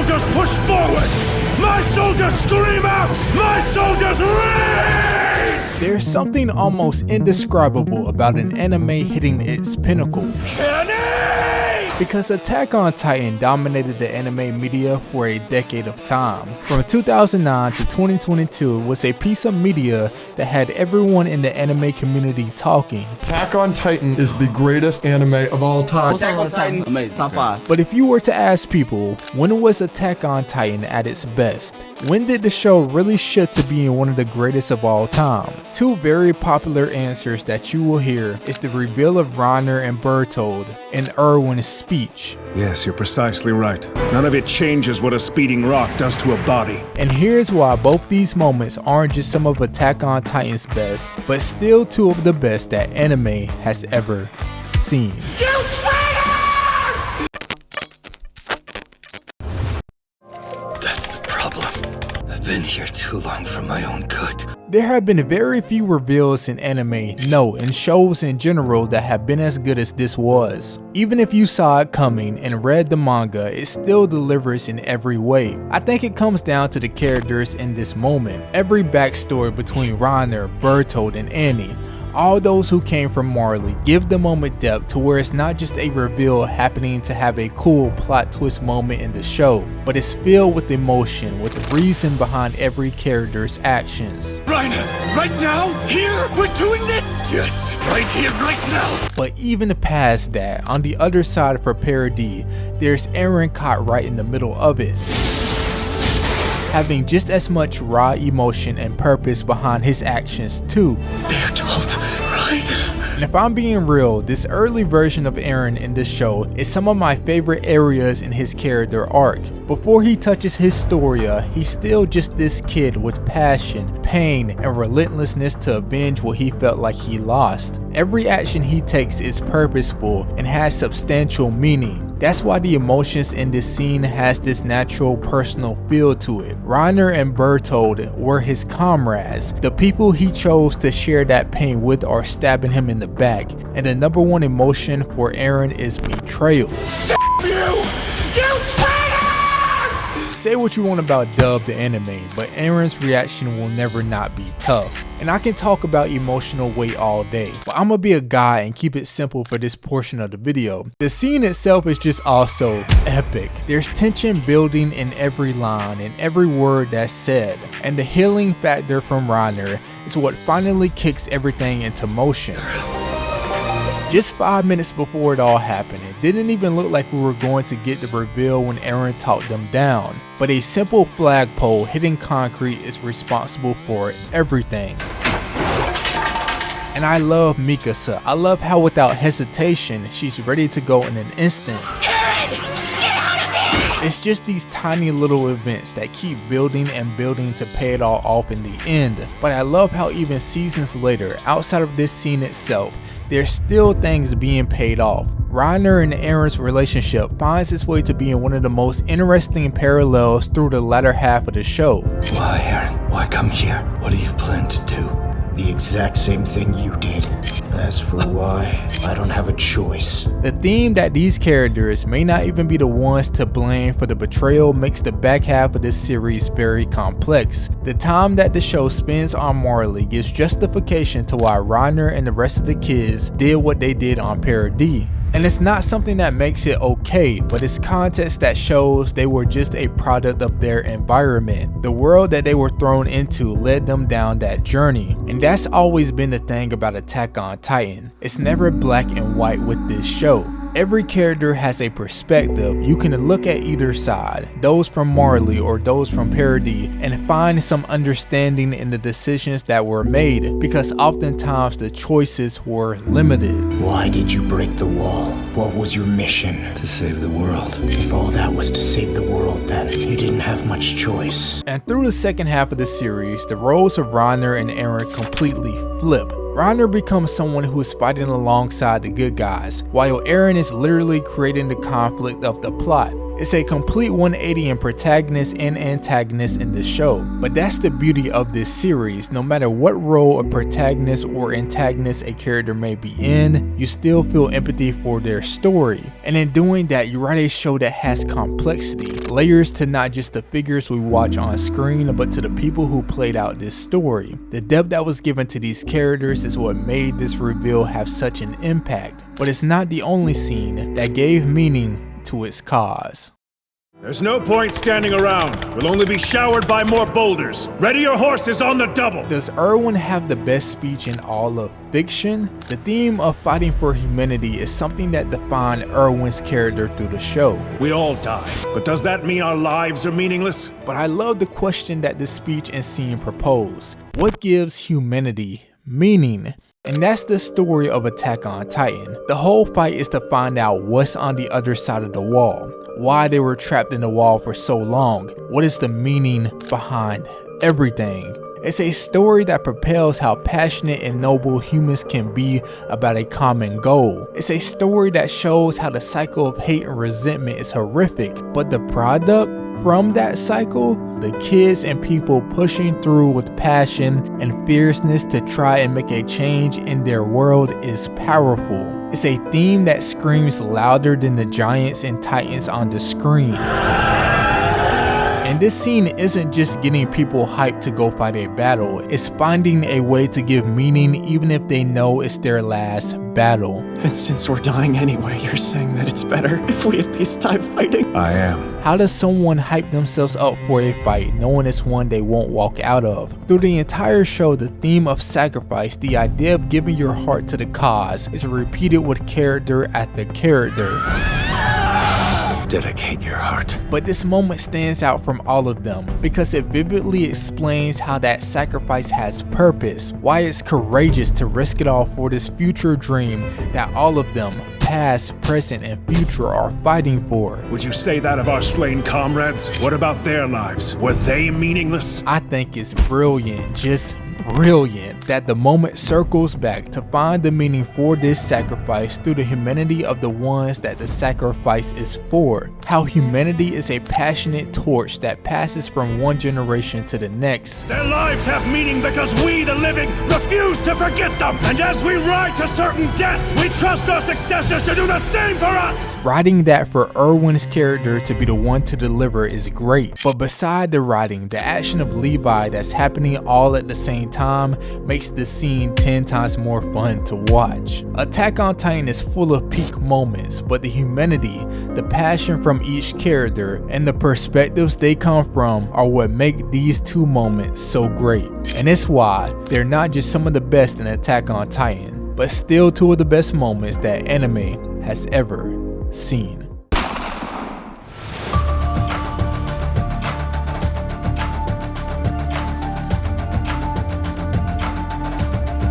soldiers push forward! My soldiers scream out! My soldiers rage! There's something almost indescribable about an anime hitting its pinnacle. Because Attack on Titan dominated the anime media for a decade of time. From 2009 to 2022, it was a piece of media that had everyone in the anime community talking. Attack on Titan is the greatest anime of all time. Attack on Titan, amazing, top 5. But if you were to ask people, when was Attack on Titan at its best? When did the show really shift to being one of the greatest of all time? Two very popular answers that you will hear is the reveal of Reiner and Bertold and Erwin's speech. Yes, you're precisely right. None of it changes what a speeding rock does to a body. And here's why both these moments aren't just some of Attack on Titan's best, but still two of the best that anime has ever seen. That's the problem. I've been here too long for my own good. There have been very few reveals in anime, no, in shows in general, that have been as good as this was. Even if you saw it coming and read the manga, it still delivers in every way. I think it comes down to the characters in this moment. Every backstory between Reiner, Bertold, and Annie, all those who came from Marley, give the moment depth to where it's not just a reveal happening to have a cool plot twist moment in the show, but it's filled with emotion, with reason behind every character's actions. Reiner, right now? Here? We're doing this? Yes, right here, right now. But even past that, on the other side for parody, there's Eren caught right in the middle of it, having just as much raw emotion and purpose behind his actions too. Bertold, Reiner. And if I'm being real, this early version of Eren in this show is some of my favorite areas in his character arc. Before he touches Historia, he's still just this kid with passion, pain, and relentlessness to avenge what he felt like he lost. Every action he takes is purposeful and has substantial meaning. That's why the emotions in this scene has this natural personal feel to it. Reiner and Bertold were his comrades. The people he chose to share that pain with are stabbing him in the back. And the number one emotion for Eren is betrayal. Say what you want about Dub the anime, but Eren's reaction will never not be tough. And I can talk about emotional weight all day, but I'm gonna be a guy and keep it simple for this portion of the video. The scene itself is just also epic. There's tension building in every line and every word that's said, and the healing factor from Reiner is what finally kicks everything into motion. Just 5 minutes before it all happened, it didn't even look like we were going to get the reveal when Eren talked them down. But a simple flagpole hitting concrete is responsible for everything. And I love Mikasa. I love how without hesitation, she's ready to go in an instant. Eren, get out of this! It's just these tiny little events that keep building and building to pay it all off in the end. But I love how even seasons later, outside of this scene itself, there's still things being paid off. Reiner and Eren's relationship finds its way to being one of the most interesting parallels through the latter half of the show. Why, Eren? Why come here? What do you plan to do? The exact same thing you did. As for why, I don't have a choice. The theme that these characters may not even be the ones to blame for the betrayal makes the back half of this series very complex. The time that the show spends on Marley gives justification to why Reiner and the rest of the kids did what they did on Parody. And it's not something that makes it okay, but it's context that shows they were just a product of their environment. The world that they were thrown into led them down that journey. And that's always been the thing about Attack on Titan. It's never black and white with this show. Every character has a perspective. You can look at either side, those from Marley or those from Parody, and find some understanding in the decisions that were made, because oftentimes the choices were limited. Why did you break the wall? What was your mission? To save the world. If all that was to save the world, then you didn't have much choice. And through the second half of the series, the roles of Reiner and Eren completely flip. Reiner becomes someone who is fighting alongside the good guys, while Eren is literally creating the conflict of the plot. It's a complete 180 in protagonist and antagonist in this show, but that's the beauty of this series. No matter what role a protagonist or antagonist a character may be in, you still feel empathy for their story. And in doing that, you write a show that has complexity, layers to not just the figures we watch on screen, but to the people who played out this story. The depth that was given to these characters is what made this reveal have such an impact, but it's not the only scene that gave meaning to its cause. There's no point standing around. We'll only be showered by more boulders. Ready your horses on the double. Does Erwin have the best speech in all of fiction? The theme of fighting for humanity is something that defined Erwin's character through the show. We all die, but does that mean our lives are meaningless? But I love the question that this speech and scene propose. What gives humanity meaning? And that's the story of Attack on Titan. The whole fight is to find out what's on the other side of the wall, why they were trapped in the wall for so long, what is the meaning behind everything. It's a story that propels how passionate and noble humans can be about a common goal. It's a story that shows how the cycle of hate and resentment is horrific, but the product from that cycle, the kids and people pushing through with passion and fierceness to try and make a change in their world, is powerful. It's a theme that screams louder than the giants and titans on the screen. And this scene isn't just getting people hyped to go fight a battle, it's finding a way to give meaning even if they know it's their last battle. And since we're dying anyway, you're saying that it's better if we at least die fighting? I am. How does someone hype themselves up for a fight knowing it's one they won't walk out of? Through the entire show, the theme of sacrifice, the idea of giving your heart to the cause, is repeated with character after character. Dedicate your heart. But this moment stands out from all of them because it vividly explains how that sacrifice has purpose, why it's courageous to risk it all for this future dream that all of them, past, present, and future, are fighting for. Would you say that of our slain comrades? What about their lives? Were they meaningless? I think it's brilliant, just brilliant, that the moment circles back to find the meaning for this sacrifice through the humanity of the ones that the sacrifice is for. How humanity is a passionate torch that passes from one generation to the next. Their lives have meaning because we, the living, refuse to forget them. And as we ride to certain death, we trust our successors to do the same for us. Writing that for Erwin's character to be the one to deliver is great, but beside the writing, the action of Levi that's happening all at the same time makes the scene 10 times more fun to watch. Attack on Titan is full of peak moments, but the humanity, the passion from each character, and the perspectives they come from are what make these two moments so great. And it's why they're not just some of the best in Attack on Titan, but still two of the best moments that anime has ever seen.